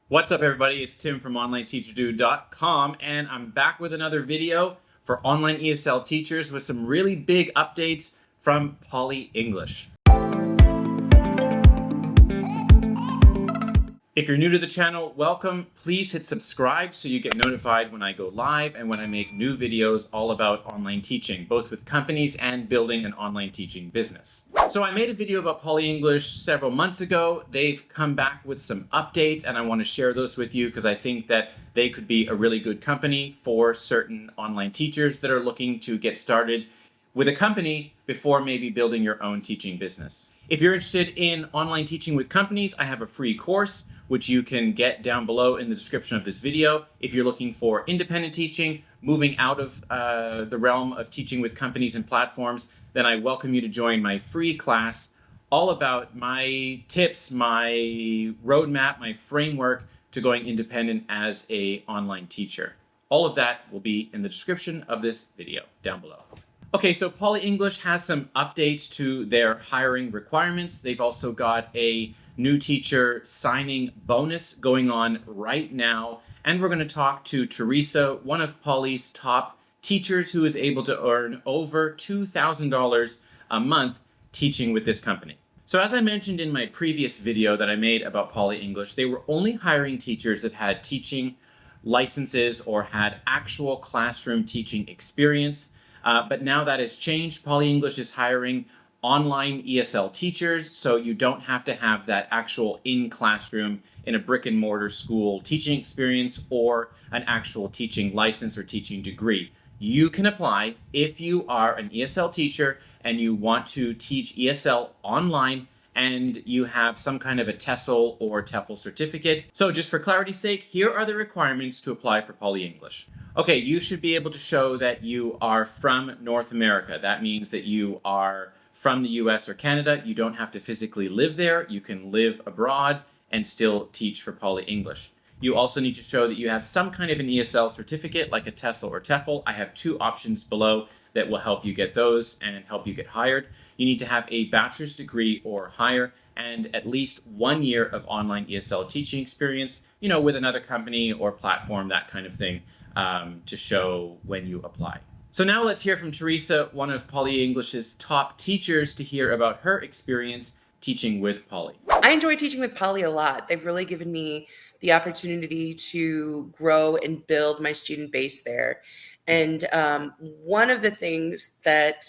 What's up, everybody? It's Tim from OnlineTeacherDude.com, and I'm back with another video for online ESL teachers with some really big updates from Poly English. If you're new to the channel, welcome. Please hit subscribe so you get notified when I go live and when I make new videos all about online teaching, both with companies and building an online teaching business. So I made a video about Poly English several months ago. They've come back with some updates and I want to share those with you because I think that they could be a really good company for certain online teachers that are looking to get started with a company before maybe building your own teaching business. If you're interested in online teaching with companies, I have a free course which you can get down below in the description of this video. If you're looking for independent teaching, moving out of the realm of teaching with companies and platforms, then I welcome you to join my free class all about my tips, my roadmap, my framework to going independent as an online teacher. All of that will be in the description of this video down below. Okay, so Poly English has some updates to their hiring requirements. They've also got a new teacher signing bonus going on right now. And we're going to talk to Theresa, one of Poly's top teachers who is able to earn over $2,000 a month teaching with this company. So as I mentioned in my previous video that I made about Poly English, they were only hiring teachers that had teaching licenses or had actual classroom teaching experience. But now that has changed. Poly English is hiring online ESL teachers, so you don't have to have that actual in-classroom in a brick and mortar school teaching experience or an actual teaching license or teaching degree. You can apply if you are an ESL teacher and you want to teach ESL online and you have some kind of a TESOL or TEFL certificate. So just for clarity's sake, here are the requirements to apply for Poly English. Okay, you should be able to show that you are from North America. That means that you are from the US or Canada. You don't have to physically live there. You can live abroad and still teach for Poly English. You also need to show that you have some kind of an ESL certificate like a TESOL or TEFL. I have two options below that will help you get those and help you get hired. You need to have a bachelor's degree or higher and at least 1 year of online ESL teaching experience, with another company or platform, that kind of thing, to show when you apply. So now let's hear from Theresa, one of Poly English's top teachers, to hear about her experience teaching with Poly. I enjoy teaching with Poly a lot. They've really given me the opportunity to grow and build my student base there. And one of the things that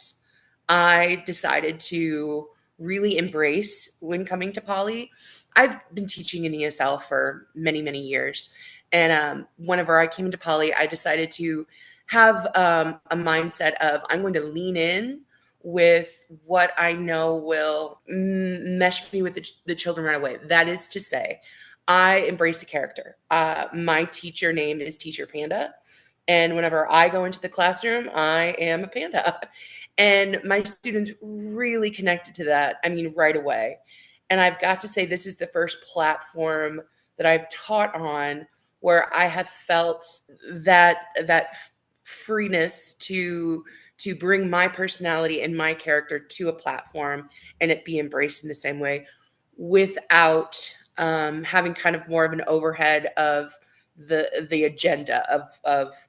I decided to really embrace when coming to Poly, I've been teaching in ESL for many, many years. And whenever I came to Poly, I decided to have a mindset of I'm going to lean in with what I know will mesh me with the children right away. That is to say, I embrace the character. My teacher name is Teacher Panda. And whenever I go into the classroom, I am a panda. And my students really connected to that, right away. And I've got to say, this is the first platform that I've taught on where I have felt that freeness to bring my personality and my character to a platform and it be embraced in the same way without having kind of more of an overhead of the agenda of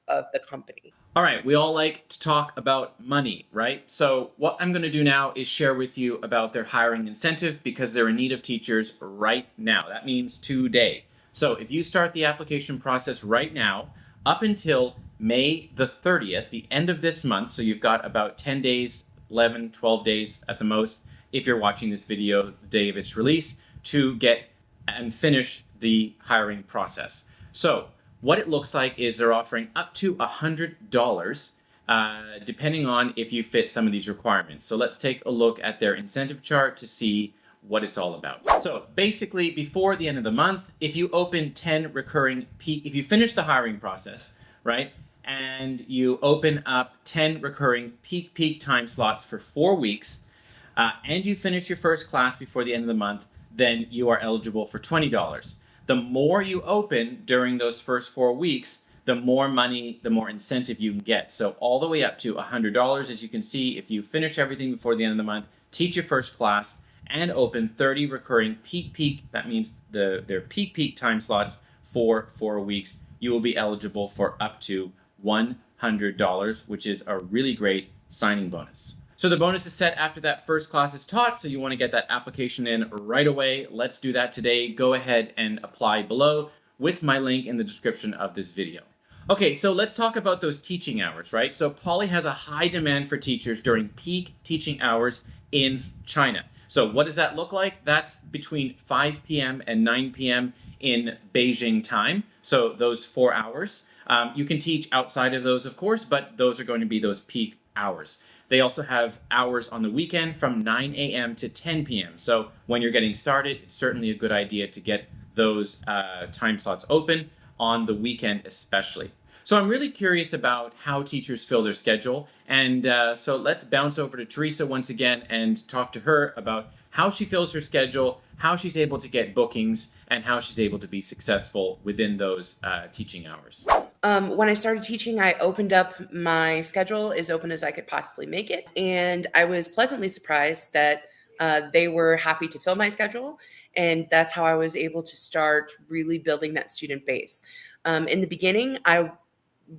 the company. All right, we all like to talk about money, right? So what I'm going to do now is share with you about their hiring incentive because they're in need of teachers right now. That means today. So if you start the application process right now, up until May the 30th, the end of this month, so you've got about 10 days, 11, 12 days at the most, if you're watching this video the day of its release, to get and finish the hiring process. So what it looks like is they're offering up to $100, depending on if you fit some of these requirements. So let's take a look at their incentive chart to see what it's all about. So basically, before the end of the month, if you open 10 recurring if you finish the hiring process, right, and you open up 10 recurring peak time slots for 4 weeks, and you finish your first class before the end of the month, then you are eligible for $20. The more you open during those first 4 weeks, the more money, the more incentive you can get. So all the way up to $100, as you can see, if you finish everything before the end of the month, teach your first class, and open 30 recurring peak, that means their peak time slots for 4 weeks, you will be eligible for up to $100, which is a really great signing bonus. So the bonus is set after that first class is taught, so you want to get that application in right away. Let's do that today. Go ahead and apply below with my link in the description of this video. Okay, so let's talk about those teaching hours, right? So Poly has a high demand for teachers during peak teaching hours in China. So what does that look like? That's between 5 p.m. and 9 p.m. in Beijing time. So those 4 hours. You can teach outside of those, of course, but those are going to be those peak hours. They also have hours on the weekend from 9 a.m. to 10 p.m. So when you're getting started, it's certainly a good idea to get those time slots open on the weekend especially. So I'm really curious about how teachers fill their schedule. And so let's bounce over to Theresa once again and talk to her about how she fills her schedule, how she's able to get bookings, and how she's able to be successful within those teaching hours. When I started teaching, I opened up my schedule as open as I could possibly make it. And I was pleasantly surprised that they were happy to fill my schedule. And that's how I was able to start really building that student base. In the beginning, I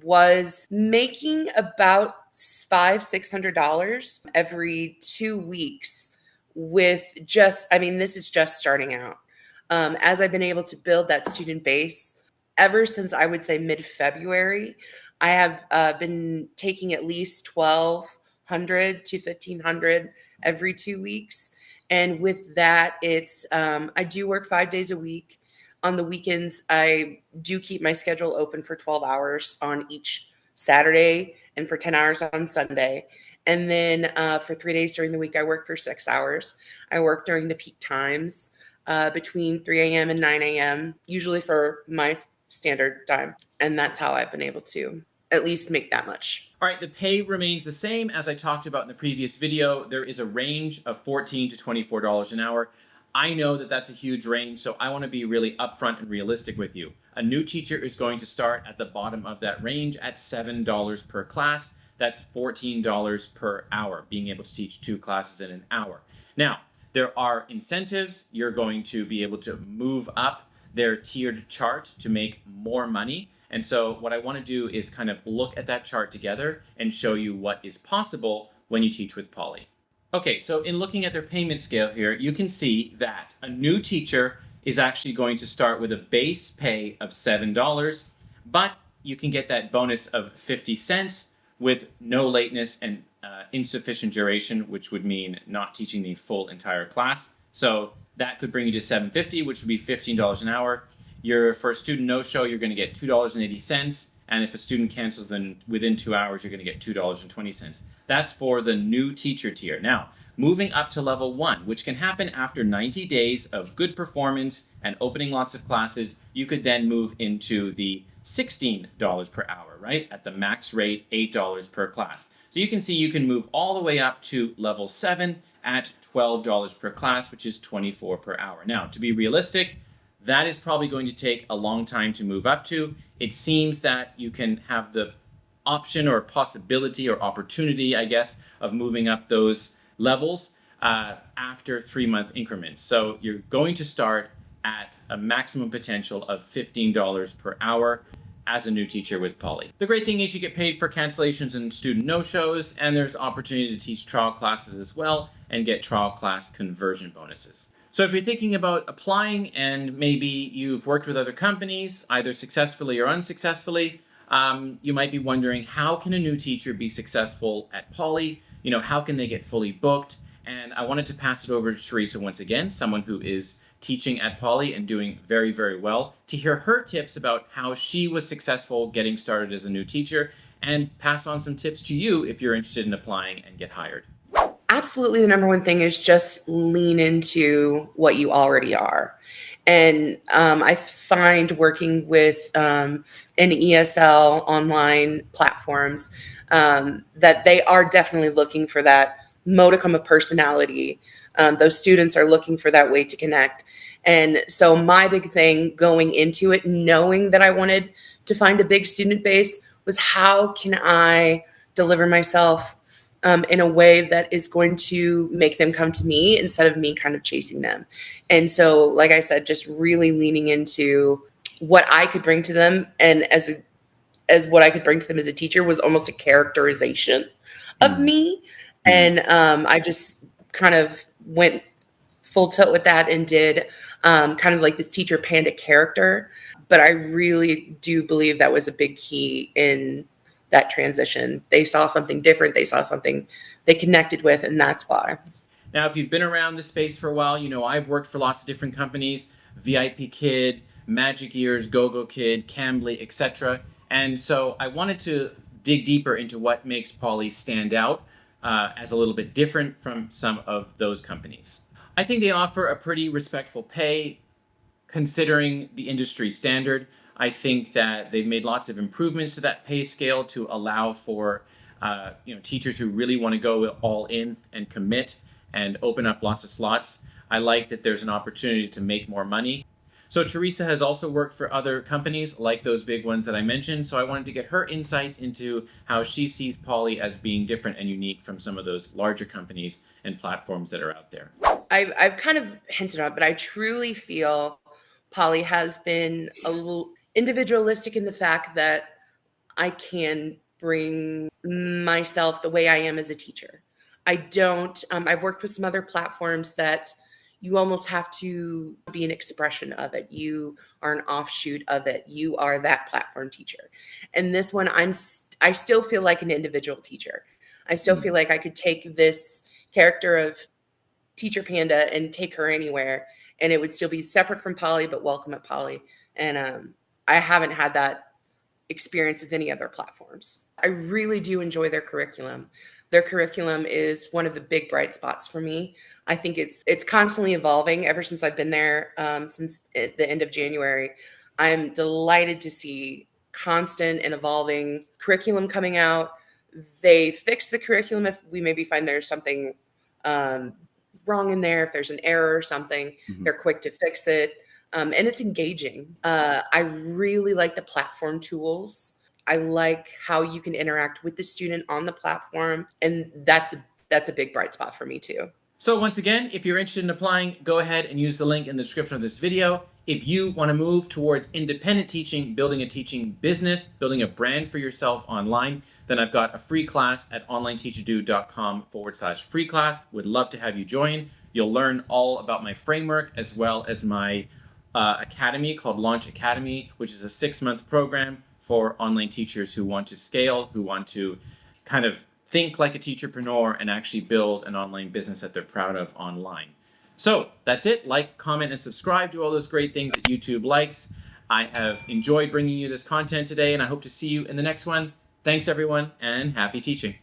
was making about $600 every 2 weeks with this is just starting out. As I've been able to build that student base, ever since I would say mid-February, I have been taking at least 1,200 to 1,500 every 2 weeks. And with that, it's I do work 5 days a week. On the weekends, I do keep my schedule open for 12 hours on each Saturday and for 10 hours on Sunday. And then for 3 days during the week, I work for 6 hours. I work during the peak times between 3 a.m. and 9 a.m., usually for my standard time. And that's how I've been able to at least make that much. All right, the pay remains the same as I talked about in the previous video. There is a range of $14 to $24 an hour. I know that that's a huge range, so I want to be really upfront and realistic with you. A new teacher is going to start at the bottom of that range at $7 per class. That's $14 per hour, being able to teach 2 classes in an hour. Now, there are incentives. You're going to be able to move up their tiered chart to make more money. And so what I want to do is kind of look at that chart together and show you what is possible when you teach with Poly. Okay, so in looking at their payment scale here, you can see that a new teacher is actually going to start with a base pay of $7, but you can get that bonus of 50 cents with no lateness and insufficient duration, which would mean not teaching the full entire class. So that could bring you to $7.50, which would be $15 an hour. For a student no-show, you're going to get $2.80. And if a student cancels, then within 2 hours, you're going to get $2.20. That's for the new teacher tier. Now, moving up to level 1, which can happen after 90 days of good performance and opening lots of classes, you could then move into the $16 per hour, right? At the max rate, $8 per class. So you can see you can move all the way up to level 7 at $12 per class, which is $24 per hour. Now, to be realistic, that is probably going to take a long time to move up to. It seems that you can have the option or possibility or opportunity, I guess, of moving up those levels after 3-month increments. So you're going to start at a maximum potential of $15 per hour as a new teacher with Poly. The great thing is you get paid for cancellations and student no-shows, and there's opportunity to teach trial classes as well and get trial class conversion bonuses. So if you're thinking about applying and maybe you've worked with other companies, either successfully or unsuccessfully, you might be wondering, how can a new teacher be successful at Poly? How can they get fully booked? And I wanted to pass it over to Theresa once again, someone who is teaching at Poly and doing very, very well, to hear her tips about how she was successful getting started as a new teacher, and pass on some tips to you if you're interested in applying and get hired. Absolutely. The number one thing is just lean into what you already are. And I find working with an ESL online platforms that they are definitely looking for that modicum of personality. Those students are looking for that way to connect. And so my big thing going into it, knowing that I wanted to find a big student base, was how can I deliver myself in a way that is going to make them come to me instead of me kind of chasing them. And so, like I said, just really leaning into what I could bring to them, and as what I could bring to them as a teacher was almost a characterization of Mm. me. And I just kind of went full tilt with that and did kind of like this teacher panda character. But I really do believe that was a big key in that transition. They saw something different, they saw something they connected with, and that's why. Now, if you've been around this space for a while, you know I've worked for lots of different companies: VIP Kid, Magic Ears, GoGo Kid, Cambly, etc. And so I wanted to dig deeper into what makes Poly stand out as a little bit different from some of those companies. I think they offer a pretty respectful pay considering the industry standard. I think that they've made lots of improvements to that pay scale to allow for teachers who really want to go all in and commit and open up lots of slots. I like that there's an opportunity to make more money. So Theresa has also worked for other companies like those big ones that I mentioned. So I wanted to get her insights into how she sees Poly as being different and unique from some of those larger companies and platforms that are out there. I've kind of hinted on it, but I truly feel Polly has been a little individualistic in the fact that I can bring myself the way I am as a teacher. I don't, I've worked with some other platforms that you almost have to be an expression of it. You are an offshoot of it. You are that platform teacher. And this one, I still feel like an individual teacher. I still feel like I could take this character of Teacher Panda and take her anywhere, and it would still be separate from Polly, but welcome at Polly. And I haven't had that experience with any other platforms. I really do enjoy their curriculum. Their curriculum is one of the big bright spots for me. I think it's constantly evolving ever since I've been there since the end of January. I'm delighted to see constant and evolving curriculum coming out. They fix the curriculum if we maybe find there's something um, wrong in there. If there's an error or something, they're quick to fix it. And it's engaging. I really like the platform tools. I like how you can interact with the student on the platform, and that's a big bright spot for me too. So once again, if you're interested in applying, go ahead and use the link in the description of this video. If you want to move towards independent teaching, building a teaching business, building a brand for yourself online, then I've got a free class at onlineteacherdoo.com/free class. Would love to have you join. You'll learn all about my framework as well as my academy called Launch Academy, which is a 6-month program for online teachers who want to scale, who want to kind of think like a teacherpreneur and actually build an online business that they're proud of online. So that's it. Like, comment, and subscribe. Do all those great things that YouTube likes. I have enjoyed bringing you this content today, and I hope to see you in the next one. Thanks, everyone, and happy teaching.